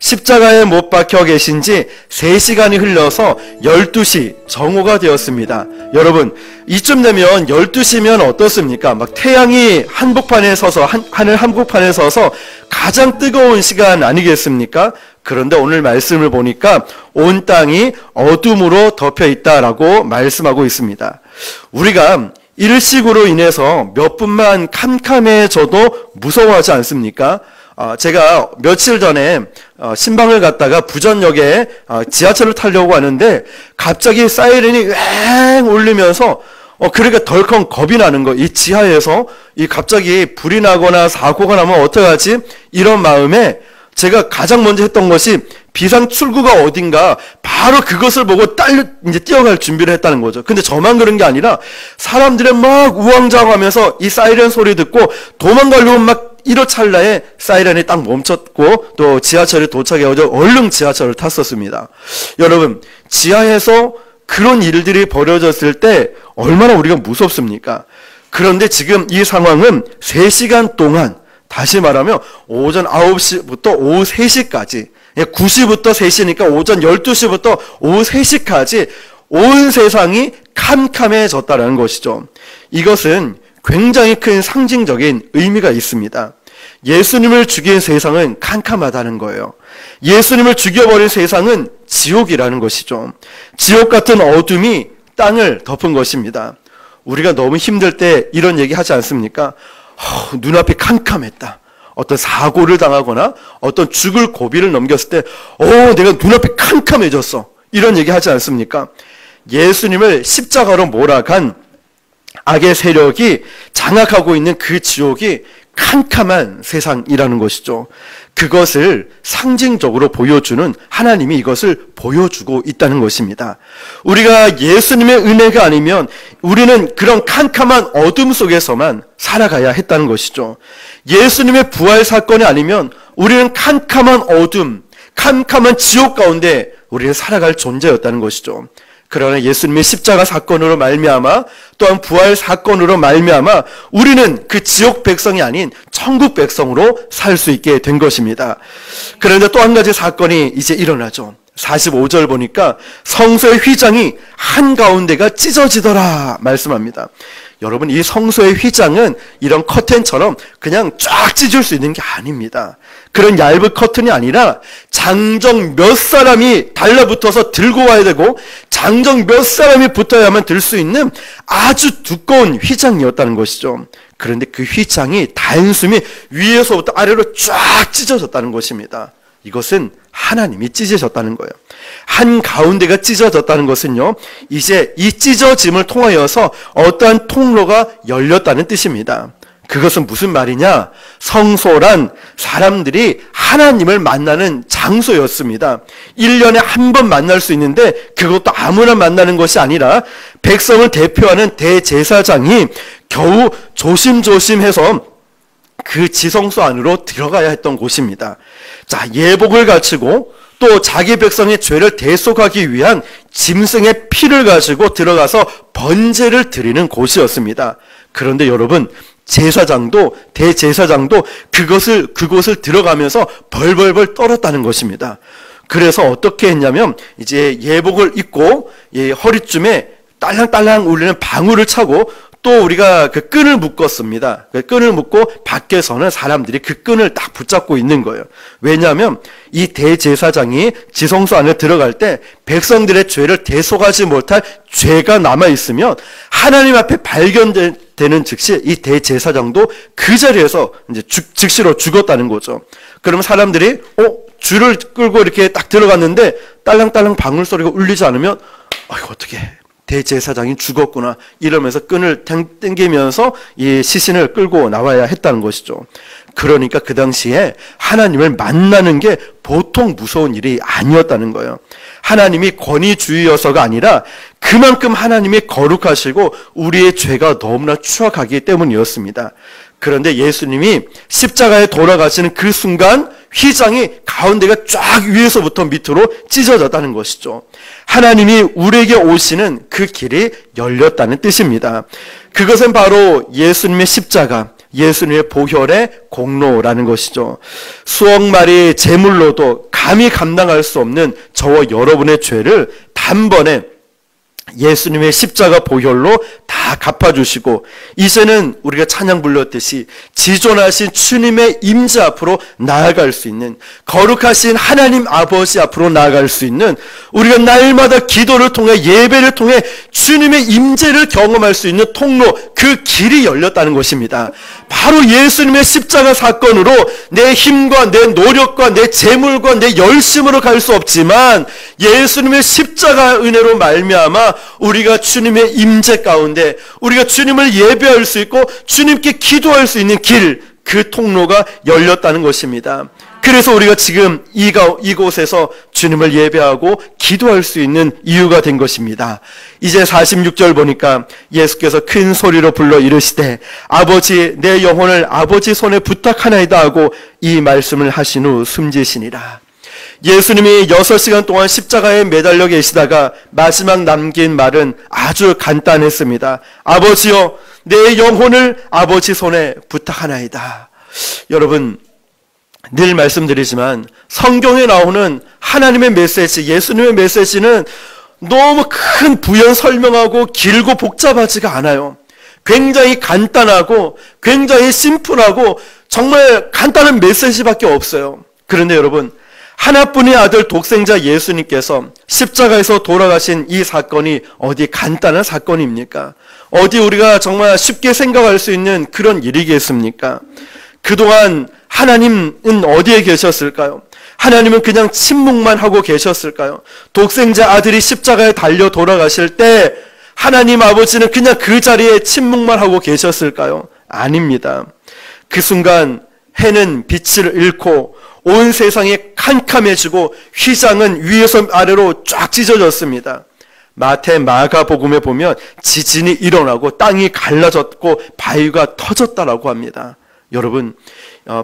십자가에 못 박혀 계신 지 3시간이 흘러서 12시 정오가 되었습니다. 여러분, 이쯤 되면 12시면 어떻습니까? 막 태양이 한복판에 서서, 하늘 한복판에 서서 가장 뜨거운 시간 아니겠습니까? 그런데 오늘 말씀을 보니까 온 땅이 어둠으로 덮여 있다라고 말씀하고 있습니다. 우리가 일식으로 인해서 몇 분만 캄캄해져도 무서워하지 않습니까? 제가 며칠 전에 신방을 갔다가 부전역에 지하철을 타려고 하는데 갑자기 사이렌이 왱 울리면서 그러니까 덜컹 겁이 나는 거. 이 지하에서 갑자기 불이 나거나 사고가 나면 어떡하지? 이런 마음에 제가 가장 먼저 했던 것이 비상 출구가 어딘가 바로 그것을 보고 이제 뛰어갈 준비를 했다는 거죠. 근데 저만 그런 게 아니라 사람들이 막 우왕좌왕하면서 이 사이렌 소리 듣고 도망가려고 막 이러찰나에 사이렌이 딱 멈췄고 또 지하철에 도착해서 얼른 지하철을 탔었습니다. 여러분, 지하에서 그런 일들이 벌어졌을 때 얼마나 우리가 무섭습니까? 그런데 지금 이 상황은 3시간 동안, 다시 말하면 오전 9시부터 오후 3시까지, 9시부터 3시니까 오전 12시부터 오후 3시까지 온 세상이 캄캄해졌다는 것이죠. 이것은 굉장히 큰 상징적인 의미가 있습니다. 예수님을 죽인 세상은 캄캄하다는 거예요. 예수님을 죽여버린 세상은 지옥이라는 것이죠. 지옥 같은 어둠이 땅을 덮은 것입니다. 우리가 너무 힘들 때 이런 얘기 하지 않습니까? 눈앞이 캄캄했다. 어떤 사고를 당하거나 어떤 죽을 고비를 넘겼을 때 내가 눈앞이 캄캄해졌어. 이런 얘기 하지 않습니까? 예수님을 십자가로 몰아간 악의 세력이 장악하고 있는 그 지옥이 캄캄한 세상이라는 것이죠. 그것을 상징적으로 보여주는 하나님이 이것을 보여주고 있다는 것입니다. 우리가 예수님의 은혜가 아니면 우리는 그런 캄캄한 어둠 속에서만 살아가야 했다는 것이죠. 예수님의 부활 사건이 아니면 우리는 캄캄한 어둠, 캄캄한 지옥 가운데 우리는 살아갈 존재였다는 것이죠. 그러나 예수님의 십자가 사건으로 말미암아 또한 부활 사건으로 말미암아 우리는 그 지옥 백성이 아닌 천국 백성으로 살 수 있게 된 것입니다. 그런데 또 한 가지 사건이 이제 일어나죠. 45절 보니까 성소의 휘장이 한가운데가 찢어지더라 말씀합니다. 여러분, 이 성소의 휘장은 이런 커튼처럼 그냥 쫙 찢을 수 있는 게 아닙니다. 그런 얇은 커튼이 아니라 장정 몇 사람이 달라붙어서 들고 와야 되고 장정 몇 사람이 붙어야만 들 수 있는 아주 두꺼운 휘장이었다는 것이죠. 그런데 그 휘장이 단숨이 위에서부터 아래로 쫙 찢어졌다는 것입니다. 이것은 하나님이 찢으셨다는 거예요. 한가운데가 찢어졌다는 것은요, 이제 이 찢어짐을 통하여서 어떠한 통로가 열렸다는 뜻입니다. 그것은 무슨 말이냐? 성소란 사람들이 하나님을 만나는 장소였습니다. 1년에 한 번 만날 수 있는데 그것도 아무나 만나는 것이 아니라 백성을 대표하는 대제사장이 겨우 조심조심해서 그 지성소 안으로 들어가야 했던 곳입니다. 자, 예복을 갖추고 또 자기 백성의 죄를 대속하기 위한 짐승의 피를 가지고 들어가서 번제를 드리는 곳이었습니다. 그런데 여러분, 제사장도 대제사장도 그곳을 들어가면서 벌벌벌 떨었다는 것입니다. 그래서 어떻게 했냐면 이제 예복을 입고 허리쯤에 딸랑딸랑 울리는 방울을 차고 또 우리가 그 끈을 묶었습니다. 그 끈을 묶고 밖에서는 사람들이 그 끈을 딱 붙잡고 있는 거예요. 왜냐하면 이 대제사장이 지성소 안에 들어갈 때 백성들의 죄를 대속하지 못할 죄가 남아있으면 하나님 앞에 발견되는 즉시 이 대제사장도 그 자리에서 이제 즉시로 죽었다는 거죠. 그러면 사람들이 줄을 끌고 이렇게 딱 들어갔는데 딸랑딸랑 방울 소리가 울리지 않으면 이거 어떻게 해? 대제사장이 죽었구나 이러면서 끈을 당기면서 이 시신을 끌고 나와야 했다는 것이죠. 그러니까 그 당시에 하나님을 만나는 게 보통 무서운 일이 아니었다는 거예요. 하나님이 권위주의여서가 아니라 그만큼 하나님이 거룩하시고 우리의 죄가 너무나 추악하기 때문이었습니다. 그런데 예수님이 십자가에 돌아가시는 그 순간 휘장이 가운데가 쫙 위에서부터 밑으로 찢어졌다는 것이죠. 하나님이 우리에게 오시는 그 길이 열렸다는 뜻입니다. 그것은 바로 예수님의 십자가, 예수님의 보혈의 공로라는 것이죠. 수억 마리의 제물로도 감히 감당할 수 없는 저와 여러분의 죄를 단번에 예수님의 십자가 보혈로 다 갚아주시고, 이제는 우리가 찬양 불렀듯이 지존하신 주님의 임재 앞으로 나아갈 수 있는, 거룩하신 하나님 아버지 앞으로 나아갈 수 있는, 우리가 날마다 기도를 통해 예배를 통해 주님의 임재를 경험할 수 있는 통로, 그 길이 열렸다는 것입니다. 바로 예수님의 십자가 사건으로 내 힘과 내 노력과 내 재물과 내 열심으로 갈 수 없지만 예수님의 십자가 은혜로 말미암아 우리가 주님의 임재 가운데 우리가 주님을 예배할 수 있고 주님께 기도할 수 있는 길, 그 통로가 열렸다는 것입니다. 그래서 우리가 지금 이곳에서 주님을 예배하고 기도할 수 있는 이유가 된 것입니다. 이제 46절 보니까 예수께서 큰 소리로 불러 이르시되 아버지, 내 영혼을 아버지 손에 부탁하나이다 하고 이 말씀을 하신 후 숨지시니라. 예수님이 6시간 동안 십자가에 매달려 계시다가 마지막 남긴 말은 아주 간단했습니다. 아버지여, 내 영혼을 아버지 손에 부탁하나이다. 여러분, 늘 말씀드리지만 성경에 나오는 하나님의 메시지, 예수님의 메시지는 너무 큰 부연 설명하고 길고 복잡하지가 않아요. 굉장히 간단하고 굉장히 심플하고 정말 간단한 메시지밖에 없어요. 그런데 여러분, 하나뿐의 아들 독생자 예수님께서 십자가에서 돌아가신 이 사건이 어디 간단한 사건입니까? 어디 우리가 정말 쉽게 생각할 수 있는 그런 일이겠습니까? 그동안 하나님은 어디에 계셨을까요? 하나님은 그냥 침묵만 하고 계셨을까요? 독생자 아들이 십자가에 달려 돌아가실 때 하나님 아버지는 그냥 그 자리에 침묵만 하고 계셨을까요? 아닙니다. 그 순간 해는 빛을 잃고 온 세상이 캄캄해지고 휘장은 위에서 아래로 쫙 찢어졌습니다. 마태, 마가복음에 보면 지진이 일어나고 땅이 갈라졌고 바위가 터졌다라고 합니다. 여러분,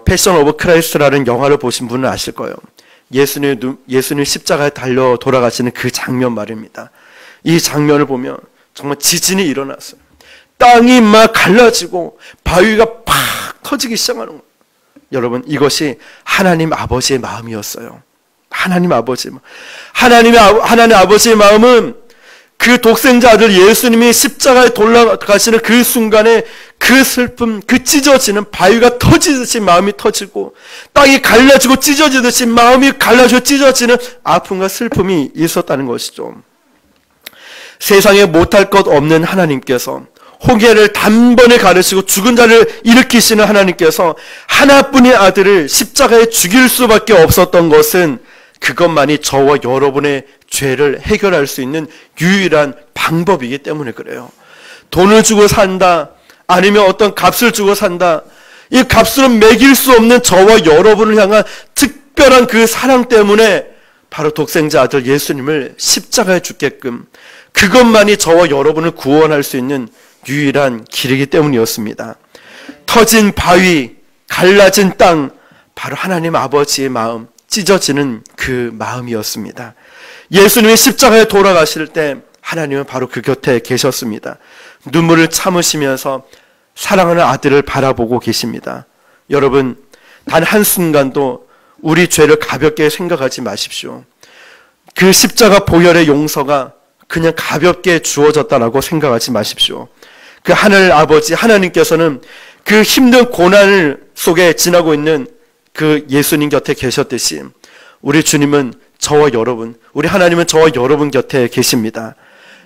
패션 오브 크라이스트라는 영화를 보신 분은 아실 거예요. 예수님 십자가에 달려 돌아가시는 그 장면 말입니다. 이 장면을 보면 정말 지진이 일어났어요. 땅이 막 갈라지고 바위가 팍 터지기 시작하는 거예요. 여러분, 이것이 하나님 아버지의 마음이었어요. 하나님 아버지의 마음. 하나님 아버지의 마음은 그 독생자 아들 예수님이 십자가에 돌아가시는 그 순간에 그 슬픔, 그 찢어지는 바위가 터지듯이 마음이 터지고 땅이 갈라지고 찢어지듯이 마음이 갈라져 찢어지는 아픔과 슬픔이 있었다는 것이죠. 세상에 못할 것 없는 하나님께서, 홍해를 단번에 가르치고 죽은 자를 일으키시는 하나님께서 하나뿐의 아들을 십자가에 죽일 수밖에 없었던 것은 그것만이 저와 여러분의 죄를 해결할 수 있는 유일한 방법이기 때문에 그래요. 돈을 주고 산다, 아니면 어떤 값을 주고 산다, 이 값으로 매길 수 없는 저와 여러분을 향한 특별한 그 사랑 때문에 바로 독생자 아들 예수님을 십자가에 죽게끔, 그것만이 저와 여러분을 구원할 수 있는 유일한 길이기 때문이었습니다. 터진 바위, 갈라진 땅, 바로 하나님 아버지의 마음, 찢어지는 그 마음이었습니다. 예수님이 십자가에 돌아가실 때 하나님은 바로 그 곁에 계셨습니다. 눈물을 참으시면서 사랑하는 아들을 바라보고 계십니다. 여러분, 단 한순간도 우리 죄를 가볍게 생각하지 마십시오. 그 십자가 보혈의 용서가 그냥 가볍게 주어졌다라고 생각하지 마십시오. 그 하늘 아버지 하나님께서는 그 힘든 고난 속에 지나고 있는 그 예수님 곁에 계셨듯이 우리 주님은 저와 여러분, 우리 하나님은 저와 여러분 곁에 계십니다.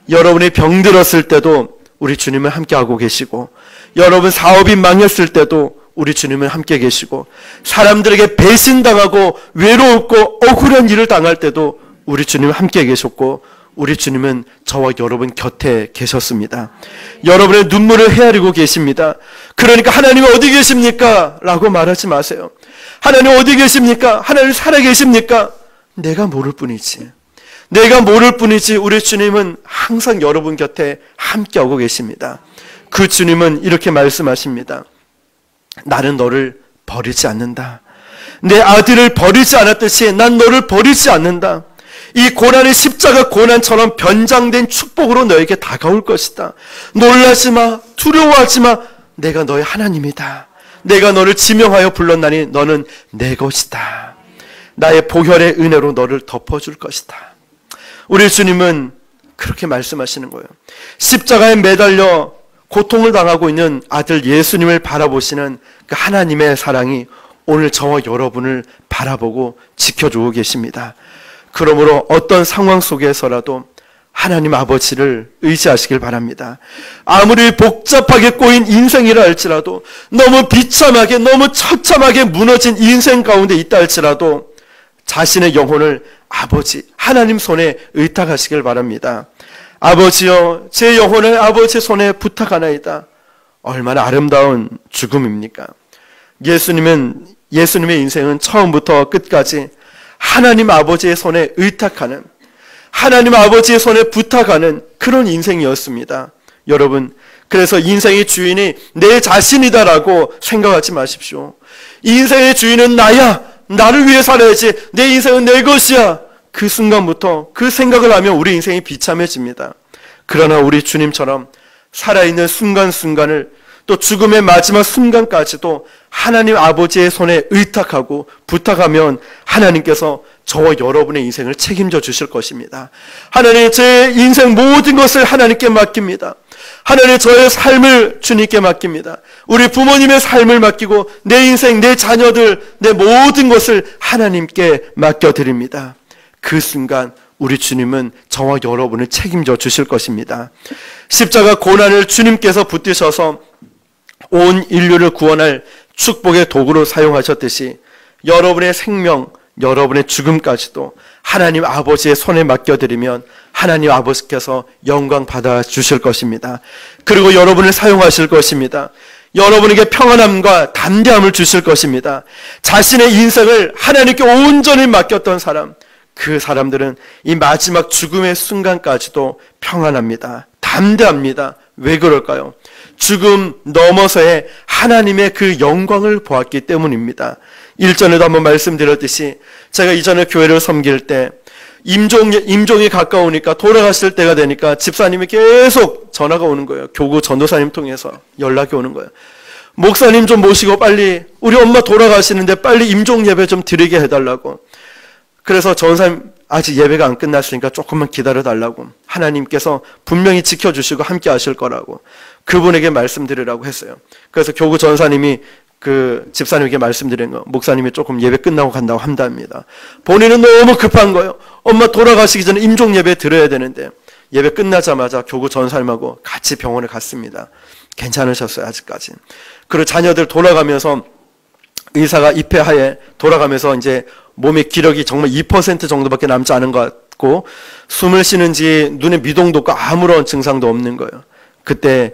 여러분이 병들었을 때도 우리 주님은 함께하고 계시고, 여러분 사업이 망했을 때도 우리 주님은 함께 계시고, 사람들에게 배신당하고 외로웠고 억울한 일을 당할 때도 우리 주님은 함께 계셨고, 우리 주님은 저와 여러분 곁에 계셨습니다. 여러분의 눈물을 헤아리고 계십니다. 그러니까 하나님 어디 계십니까? 라고 말하지 마세요. 하나님 어디 계십니까? 하나님 살아계십니까? 내가 모를 뿐이지. 내가 모를 뿐이지 우리 주님은 항상 여러분 곁에 함께하고 계십니다. 그 주님은 이렇게 말씀하십니다. 나는 너를 버리지 않는다. 내 아들을 버리지 않았듯이 난 너를 버리지 않는다. 이 고난의 십자가 고난처럼 변장된 축복으로 너에게 다가올 것이다. 놀라지 마, 두려워하지 마. 내가 너의 하나님이다. 내가 너를 지명하여 불렀나니 너는 내 것이다. 나의 보혈의 은혜로 너를 덮어줄 것이다. 우리 주님은 그렇게 말씀하시는 거예요. 십자가에 매달려 고통을 당하고 있는 아들 예수님을 바라보시는 그 하나님의 사랑이 오늘 저와 여러분을 바라보고 지켜주고 계십니다. 그러므로 어떤 상황 속에서라도 하나님 아버지를 의지하시길 바랍니다. 아무리 복잡하게 꼬인 인생이라 할지라도, 너무 비참하게, 너무 처참하게 무너진 인생 가운데 있다 할지라도 자신의 영혼을 아버지 하나님 손에 의탁하시길 바랍니다. 아버지여, 제 영혼을 아버지 손에 부탁하나이다. 얼마나 아름다운 죽음입니까? 예수님의 인생은 처음부터 끝까지 하나님 아버지의 손에 의탁하는, 하나님 아버지의 손에 부탁하는 그런 인생이었습니다. 여러분, 그래서 인생의 주인이 내 자신이다라고 생각하지 마십시오. 인생의 주인은 나야. 나를 위해 살아야지. 내 인생은 내 것이야. 그 순간부터 그 생각을 하면 우리 인생이 비참해집니다. 그러나 우리 주님처럼 살아있는 순간순간을, 또 죽음의 마지막 순간까지도 하나님 아버지의 손에 의탁하고 부탁하면 하나님께서 저와 여러분의 인생을 책임져 주실 것입니다. 하나님, 제 인생 모든 것을 하나님께 맡깁니다. 하나님, 저의 삶을 주님께 맡깁니다. 우리 부모님의 삶을 맡기고 내 인생, 내 자녀들, 내 모든 것을 하나님께 맡겨드립니다. 그 순간 우리 주님은 저와 여러분을 책임져 주실 것입니다. 십자가 고난을 주님께서 붙드셔서 온 인류를 구원할 축복의 도구로 사용하셨듯이 여러분의 생명, 여러분의 죽음까지도 하나님 아버지의 손에 맡겨드리면 하나님 아버지께서 영광 받아 주실 것입니다. 그리고 여러분을 사용하실 것입니다. 여러분에게 평안함과 담대함을 주실 것입니다. 자신의 인생을 하나님께 온전히 맡겼던 사람, 그 사람들은 이 마지막 죽음의 순간까지도 평안합니다. 담대합니다. 왜 그럴까요? 죽음 넘어서의 하나님의 그 영광을 보았기 때문입니다. 일전에도 한번 말씀드렸듯이 제가 이전에 교회를 섬길 때 임종이 가까우니까, 돌아가실 때가 되니까 집사님이 계속 전화가 오는 거예요. 교구 전도사님 통해서 연락이 오는 거예요. 목사님 좀 모시고 빨리 우리 엄마 돌아가시는데 빨리 임종 예배 좀 드리게 해달라고. 그래서 전사님 아직 예배가 안 끝났으니까 조금만 기다려달라고, 하나님께서 분명히 지켜주시고 함께 하실 거라고 그분에게 말씀드리라고 했어요. 그래서 교구 전사님이 그 집사님에게 말씀드린 거, 목사님이 조금 예배 끝나고 간다고 한답니다. 본인은 너무 급한 거예요. 엄마 돌아가시기 전에 임종 예배 드려야 되는데, 예배 끝나자마자 교구 전사님하고 같이 병원에 갔습니다. 괜찮으셨어요, 아직까지. 그리고 자녀들 돌아가면서 의사가 입회하에 돌아가면서 이제 몸의 기력이 정말 2% 정도밖에 남지 않은 것 같고, 숨을 쉬는지 눈에 미동도 없고 아무런 증상도 없는 거예요. 그때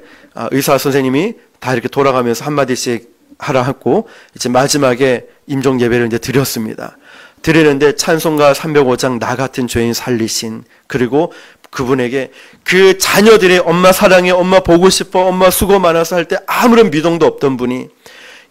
의사 선생님이 다 이렇게 돌아가면서 한마디씩 하라 하고 이제 마지막에 임종 예배를 이제 드렸습니다. 드리는데 찬송가 305장 나 같은 죄인 살리신, 그리고 그분에게 그 자녀들의 엄마 사랑해, 엄마 보고 싶어, 엄마 수고 많아서 할 때 아무런 미동도 없던 분이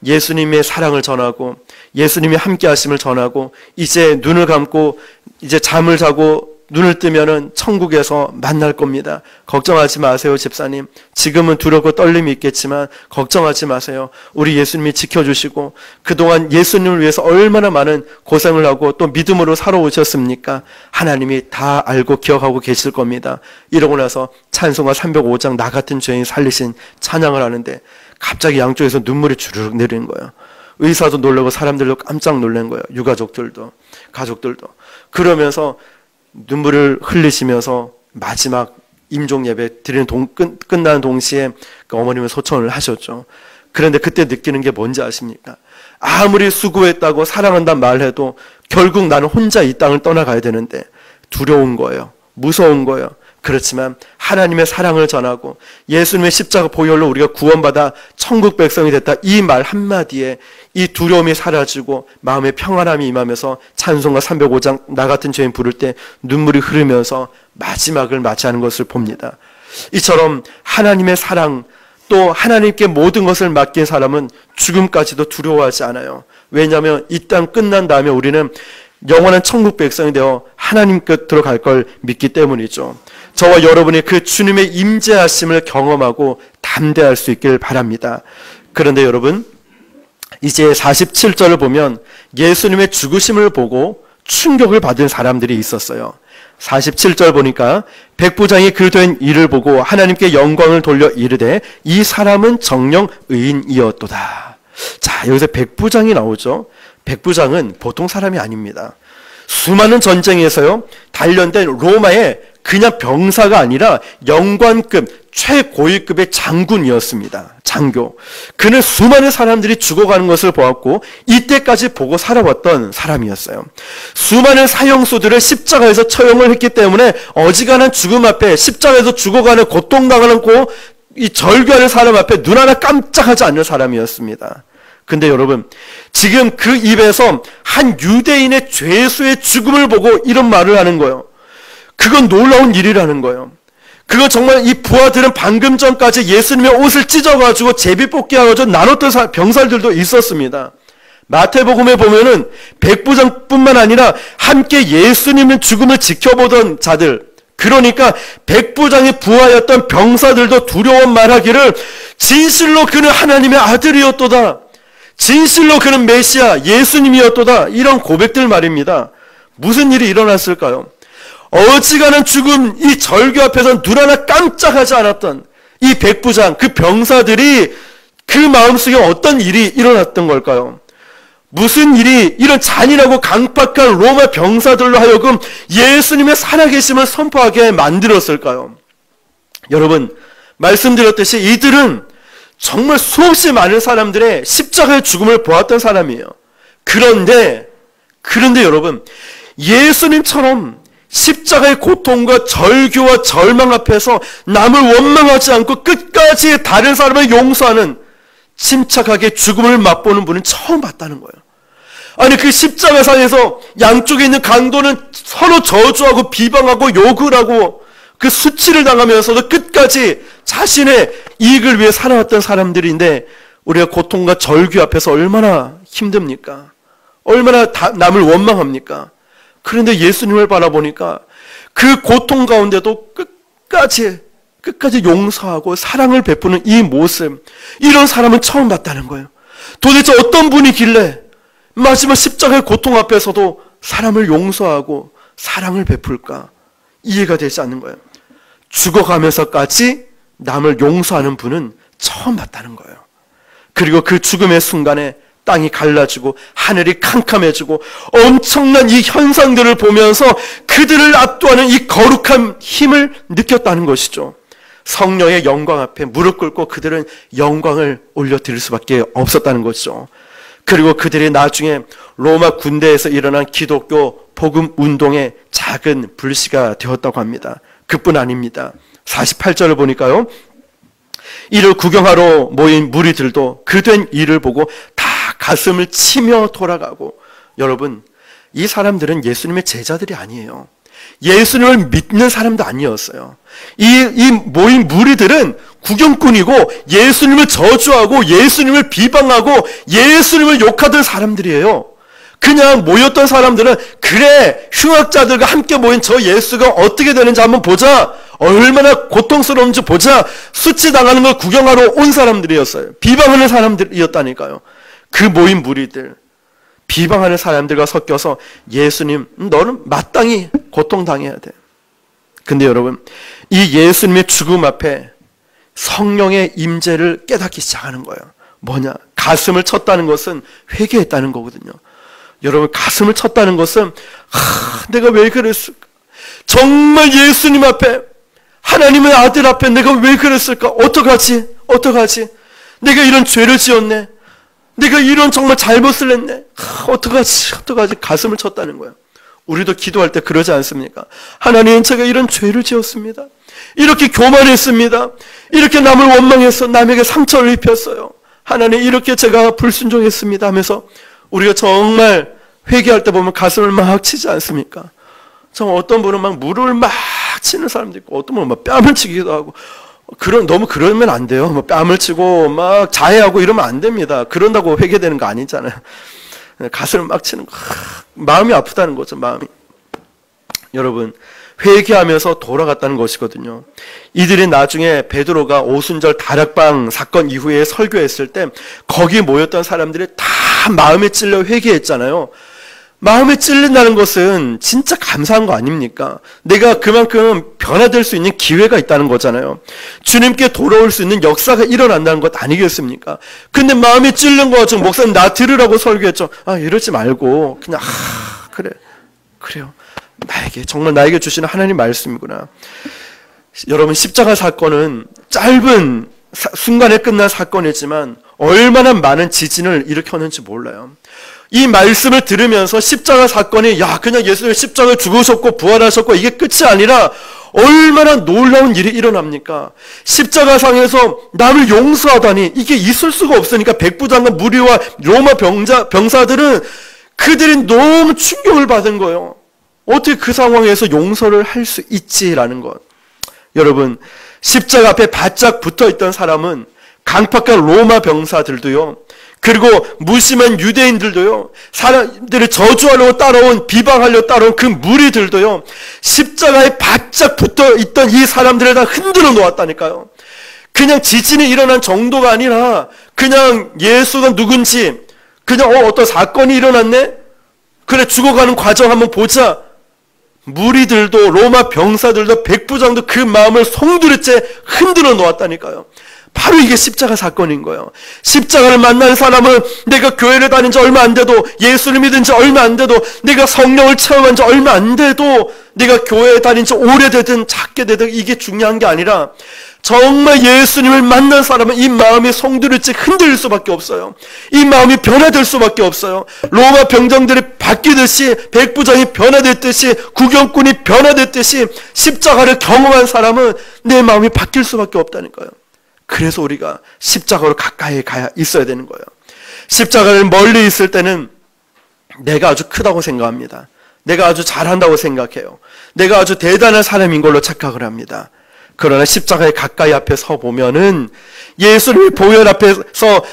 예수님의 사랑을 전하고 예수님이 함께 하심을 전하고, 이제 눈을 감고 이제 잠을 자고 눈을 뜨면은 천국에서 만날 겁니다. 걱정하지 마세요, 집사님. 지금은 두렵고 떨림이 있겠지만 걱정하지 마세요. 우리 예수님이 지켜주시고 그동안 예수님을 위해서 얼마나 많은 고생을 하고 또 믿음으로 살아오셨습니까? 하나님이 다 알고 기억하고 계실 겁니다. 이러고 나서 찬송가 305장 나 같은 죄인 살리신 찬양을 하는데 갑자기 양쪽에서 눈물이 주르륵 내리는 거예요. 의사도 놀라고 사람들도 깜짝 놀란 거예요. 유가족들도, 가족들도. 그러면서 눈물을 흘리시면서 마지막 임종 예배 드리는 끝나는 동시에 그 어머님은 소천을 하셨죠. 그런데 그때 느끼는 게 뭔지 아십니까? 아무리 수고했다고 사랑한다는 말해도 결국 나는 혼자 이 땅을 떠나가야 되는데 두려운 거예요. 무서운 거예요. 그렇지만 하나님의 사랑을 전하고 예수님의 십자가 보혈로 우리가 구원받아 천국 백성이 됐다, 이 말 한마디에 이 두려움이 사라지고 마음의 평안함이 임하면서 찬송가 305장 나 같은 죄인 부를 때 눈물이 흐르면서 마지막을 맞이하는 것을 봅니다. 이처럼 하나님의 사랑, 또 하나님께 모든 것을 맡긴 사람은 죽음까지도 두려워하지 않아요. 왜냐하면 이 땅 끝난 다음에 우리는 영원한 천국 백성이 되어 하나님 곁으로 갈 걸 믿기 때문이죠. 저와 여러분이 그 주님의 임재하심을 경험하고 담대할 수 있길 바랍니다. 그런데 여러분, 이제 47절을 보면 예수님의 죽으심을 보고 충격을 받은 사람들이 있었어요. 47절 보니까 백부장이 그 된 일을 보고 하나님께 영광을 돌려 이르되 이 사람은 정령 의인이었도다. 자, 여기서 백부장이 나오죠. 백부장은 보통 사람이 아닙니다. 수많은 전쟁에서요, 단련된 로마의 그냥 병사가 아니라 영관급 최고위급의 장군이었습니다. 장교. 그는 수많은 사람들이 죽어가는 것을 보았고 이때까지 보고 살아왔던 사람이었어요. 수많은 사형수들을 십자가에서 처형을 했기 때문에 어지간한 죽음 앞에 십자가에서 죽어가는 고통당하는 이 절규하는 사람 앞에 눈 하나 깜짝하지 않는 사람이었습니다. 근데 여러분, 지금 그 입에서 한 유대인의 죄수의 죽음을 보고 이런 말을 하는 거예요. 그건 놀라운 일이라는 거예요. 그건 정말 이 부하들은 방금 전까지 예수님의 옷을 찢어가지고 제비뽑기하고 나눴던 병사들도 있었습니다. 마태복음에 보면은 백부장뿐만 아니라 함께 예수님의 죽음을 지켜보던 자들, 그러니까 백부장의 부하였던 병사들도 두려워 말하기를 진실로 그는 하나님의 아들이었도다. 진실로 그는 메시아 예수님이었도다. 이런 고백들 말입니다. 무슨 일이 일어났을까요? 어지간한 죽음, 이 절규 앞에서 눈 하나 깜짝하지 않았던 이 백부장, 그 병사들이 그 마음속에 어떤 일이 일어났던 걸까요? 무슨 일이 이런 잔인하고 강팍한 로마 병사들로 하여금 예수님의 살아계심을 선포하게 만들었을까요? 여러분, 말씀드렸듯이 이들은 정말 수없이 많은 사람들의 십자가의 죽음을 보았던 사람이에요. 그런데 여러분, 예수님처럼 십자가의 고통과 절규와 절망 앞에서 남을 원망하지 않고 끝까지 다른 사람을 용서하는 침착하게 죽음을 맛보는 분은 처음 봤다는 거예요. 아니, 그 십자가상에서 양쪽에 있는 강도는 서로 저주하고 비방하고 욕을 하고 그 수치를 당하면서도 끝까지 자신의 이익을 위해 살아왔던 사람들인데 우리가 고통과 절규 앞에서 얼마나 힘듭니까? 얼마나 남을 원망합니까? 그런데 예수님을 바라보니까 그 고통 가운데도 끝까지 용서하고 사랑을 베푸는 이 모습, 이런 사람은 처음 봤다는 거예요. 도대체 어떤 분이길래 마지막 십자가의 고통 앞에서도 사람을 용서하고 사랑을 베풀까? 이해가 되지 않는 거예요. 죽어가면서까지 남을 용서하는 분은 처음 봤다는 거예요. 그리고 그 죽음의 순간에 땅이 갈라지고 하늘이 캄캄해지고 엄청난 이 현상들을 보면서 그들을 압도하는 이 거룩한 힘을 느꼈다는 것이죠. 성령의 영광 앞에 무릎 꿇고 그들은 영광을 올려드릴 수밖에 없었다는 것이죠. 그리고 그들이 나중에 로마 군대에서 일어난 기독교 복음 운동의 작은 불씨가 되었다고 합니다. 그뿐 아닙니다. 48절을 보니까요, 이를 구경하러 모인 무리들도 그 된 일을 보고 다 가슴을 치며 돌아가고, 여러분, 이 사람들은 예수님의 제자들이 아니에요. 예수님을 믿는 사람도 아니었어요. 이 모인 무리들은 구경꾼이고 예수님을 저주하고 예수님을 비방하고 예수님을 욕하던 사람들이에요. 그냥 모였던 사람들은 그래, 흉악자들과 함께 모인 저 예수가 어떻게 되는지 한번 보자, 얼마나 고통스러운지 보자, 수치당하는 걸 구경하러 온 사람들이었어요. 비방하는 사람들이었다니까요. 그 모인 무리들, 비방하는 사람들과 섞여서 예수님, 너는 마땅히 고통당해야 돼. 근데 여러분, 이 예수님의 죽음 앞에 성령의 임재를 깨닫기 시작하는 거예요. 뭐냐? 가슴을 쳤다는 것은 회개했다는 거거든요. 여러분, 가슴을 쳤다는 것은 내가 왜 그랬을까? 정말 예수님 앞에, 하나님의 아들 앞에 내가 왜 그랬을까? 어떡하지? 내가 이런 죄를 지었네. 내가 이런 정말 잘못을 했네. 어떡하지? 가슴을 쳤다는 거예요. 우리도 기도할 때 그러지 않습니까? 하나님, 제가 이런 죄를 지었습니다. 이렇게 교만했습니다. 이렇게 남을 원망해서 남에게 상처를 입혔어요. 하나님, 이렇게 제가 불순종했습니다 하면서 우리가 정말 회개할 때 보면 가슴을 막 치지 않습니까? 정말 어떤 분은 막 무릎을 막 치는 사람도 있고, 어떤 분은 막 뺨을 치기도 하고, 너무 그러면 안 돼요. 뭐 뺨을 치고 막 자해하고 이러면 안 됩니다. 그런다고 회개되는 거 아니잖아요. 가슴을 막 치는 거, 마음이 아프다는 거죠, 마음이. 여러분, 회개하면서 돌아갔다는 것이거든요. 이들이 나중에 베드로가 오순절 다락방 사건 이후에 설교했을 때 거기에 모였던 사람들이 다 마음에 찔려 회개했잖아요. 마음에 찔린다는 것은 진짜 감사한 거 아닙니까? 내가 그만큼 변화될 수 있는 기회가 있다는 거잖아요. 주님께 돌아올 수 있는 역사가 일어난다는 것 아니겠습니까? 근데 마음에 찔린 거 가지고 목사님 나 들으라고 설교했죠. 이러지 말고 그냥 그래요. 정말 나에게 주시는 하나님 말씀이구나. 여러분, 십자가 사건은 짧은 순간에 끝난 사건이지만 얼마나 많은 지진을 일으켰는지 몰라요. 이 말씀을 들으면서 십자가 사건이 그냥 예수님 십자가에 죽으셨고 부활하셨고 이게 끝이 아니라 얼마나 놀라운 일이 일어납니까? 십자가상에서 나를 용서하다니 이게 있을 수가 없으니까 백부장과 무리와 로마 병사들은 그들이 너무 충격을 받은 거예요. 어떻게 그 상황에서 용서를 할 수 있지라는 것. 여러분, 십자가 앞에 바짝 붙어있던 사람은 강팍한 로마 병사들도요, 그리고 무심한 유대인들도요, 사람들을 저주하려고 따라온, 비방하려고 따라온 그 무리들도요, 십자가에 바짝 붙어있던 이 사람들을 다 흔들어 놓았다니까요. 그냥 지진이 일어난 정도가 아니라 그냥 예수가 누군지, 그냥 어떤 사건이 일어났네? 그래, 죽어가는 과정 한번 보자. 무리들도 로마 병사들도 백부장도 그 마음을 송두리째 흔들어 놓았다니까요. 바로 이게 십자가 사건인 거예요. 십자가를 만난 사람은 내가 교회를 다닌 지 얼마 안 돼도, 예수를 믿은 지 얼마 안 돼도, 내가 성령을 체험한 지 얼마 안 돼도, 내가 교회에 다닌 지 오래되든 작게 되든 이게 중요한 게 아니라 정말 예수님을 만난 사람은 이 마음이 송두리째 흔들릴 수밖에 없어요. 이 마음이 변화될 수밖에 없어요. 로마 병정들이 바뀌듯이, 백부장이 변화됐듯이, 구경꾼이 변화됐듯이 십자가를 경험한 사람은 내 마음이 바뀔 수밖에 없다니까요. 그래서 우리가 십자가로 가까이 가야 있어야 되는 거예요. 십자가를 멀리 있을 때는 내가 아주 크다고 생각합니다. 내가 아주 잘한다고 생각해요. 내가 아주 대단한 사람인 걸로 착각을 합니다. 그러나 십자가에 가까이 앞에 서 보면은 예수님의 보혈 앞에서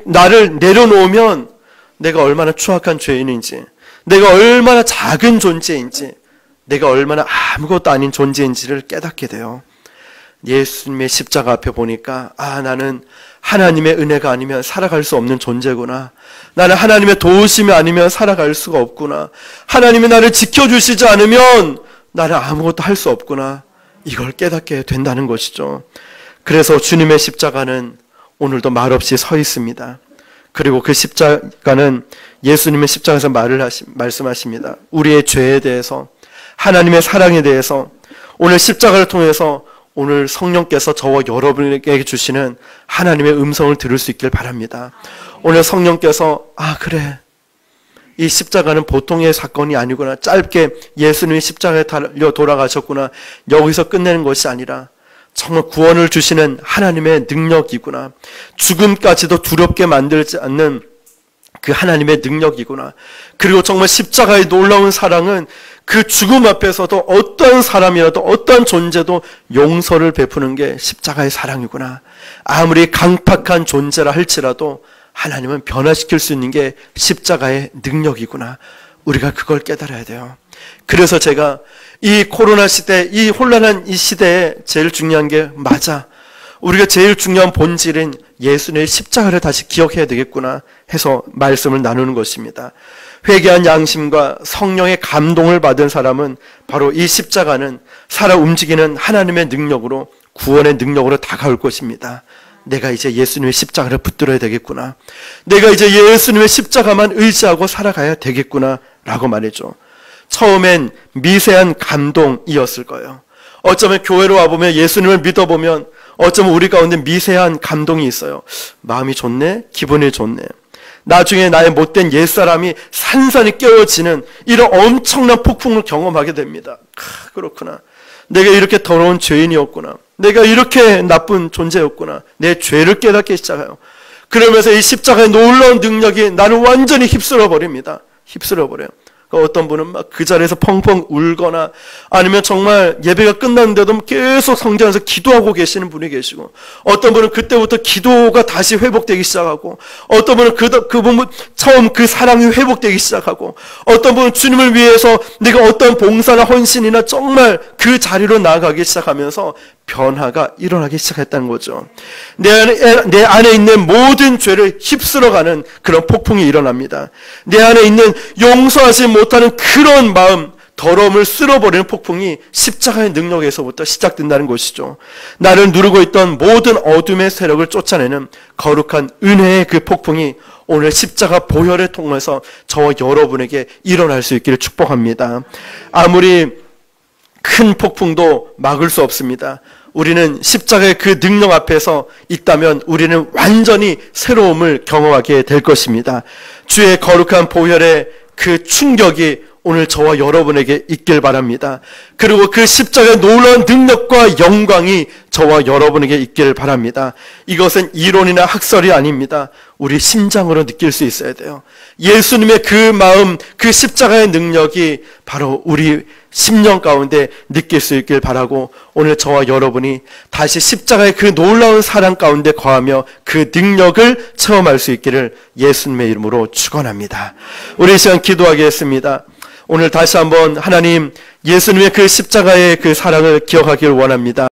나를 내려놓으면 내가 얼마나 추악한 죄인인지, 내가 얼마나 작은 존재인지, 내가 얼마나 아무것도 아닌 존재인지를 깨닫게 돼요. 예수님의 십자가 앞에 보니까 나는 하나님의 은혜가 아니면 살아갈 수 없는 존재구나. 나는 하나님의 도우심이 아니면 살아갈 수가 없구나. 하나님이 나를 지켜주시지 않으면 나는 아무것도 할 수 없구나. 이걸 깨닫게 된다는 것이죠. 그래서 주님의 십자가는 오늘도 말없이 서 있습니다. 그리고 그 십자가는 예수님의 십자가에서 말씀하십니다. 우리의 죄에 대해서, 하나님의 사랑에 대해서, 오늘 십자가를 통해서 오늘 성령께서 저와 여러분에게 주시는 하나님의 음성을 들을 수 있길 바랍니다. 오늘 성령께서 그래, 이 십자가는 보통의 사건이 아니구나, 짧게 예수님이 십자가에 달려 돌아가셨구나, 여기서 끝내는 것이 아니라 정말 구원을 주시는 하나님의 능력이구나, 죽음까지도 두렵게 만들지 않는 그 하나님의 능력이구나. 그리고 정말 십자가의 놀라운 사랑은 그 죽음 앞에서도 어떤 사람이라도 어떤 존재도 용서를 베푸는 게 십자가의 사랑이구나. 아무리 강팍한 존재라 할지라도 하나님은 변화시킬 수 있는 게 십자가의 능력이구나. 우리가 그걸 깨달아야 돼요. 그래서 제가 이 코로나 시대, 이 혼란한 이 시대에 제일 중요한 게 우리가 제일 중요한 본질은 예수님의 십자가를 다시 기억해야 되겠구나 해서 말씀을 나누는 것입니다. 회개한 양심과 성령의 감동을 받은 사람은 바로 이 십자가는 살아 움직이는 하나님의 능력으로, 구원의 능력으로 다가올 것입니다. 내가 이제 예수님의 십자가를 붙들어야 되겠구나. 내가 이제 예수님의 십자가만 의지하고 살아가야 되겠구나 라고 말이죠. 처음엔 미세한 감동이었을 거예요. 어쩌면 교회로 와보면, 예수님을 믿어보면 어쩌면 우리 가운데 미세한 감동이 있어요. 마음이 좋네, 기분이 좋네. 나중에 나의 못된 옛사람이 산산이 깨어지는 이런 엄청난 폭풍을 경험하게 됩니다. 그렇구나. 내가 이렇게 더러운 죄인이었구나. 내가 이렇게 나쁜 존재였구나. 내 죄를 깨닫기 시작해요. 그러면서 이 십자가의 놀라운 능력이 나를 완전히 휩쓸어 버립니다. 휩쓸어 버려요. 어떤 분은 막 그 자리에서 펑펑 울거나 아니면 정말 예배가 끝났는데도 계속 성전에서 기도하고 계시는 분이 계시고, 어떤 분은 그때부터 기도가 다시 회복되기 시작하고, 어떤 분은 그분 처음 그 사랑이 회복되기 시작하고, 어떤 분은 주님을 위해서 내가 어떤 봉사나 헌신이나 정말 그 자리로 나아가기 시작하면서 변화가 일어나기 시작했다는 거죠. 내 안에 있는 모든 죄를 휩쓸어가는 그런 폭풍이 일어납니다. 내 안에 있는 용서하지 못하는 그런 마음, 더러움을 쓸어버리는 폭풍이 십자가의 능력에서부터 시작된다는 것이죠. 나를 누르고 있던 모든 어둠의 세력을 쫓아내는 거룩한 은혜의 그 폭풍이 오늘 십자가 보혈을 통해서 저와 여러분에게 일어날 수 있기를 축복합니다. 아무리 큰 폭풍도 막을 수 없습니다. 우리는 십자가의 그 능력 앞에서 있다면 우리는 완전히 새로움을 경험하게 될 것입니다. 주의 거룩한 보혈의 그 충격이 오늘 저와 여러분에게 있길 바랍니다. 그리고 그 십자가의 놀라운 능력과 영광이 저와 여러분에게 있기를 바랍니다. 이것은 이론이나 학설이 아닙니다. 우리 심장으로 느낄 수 있어야 돼요. 예수님의 그 마음, 그 십자가의 능력이 바로 우리 심령 가운데 느낄 수 있길 바라고, 오늘 저와 여러분이 다시 십자가의 그 놀라운 사랑 가운데 거하며 그 능력을 체험할 수 있기를 예수님의 이름으로 축원합니다. 우리 이 시간 기도하겠습니다. 오늘 다시 한번 하나님, 예수님의 그 십자가의 그 사랑을 기억하기를 원합니다.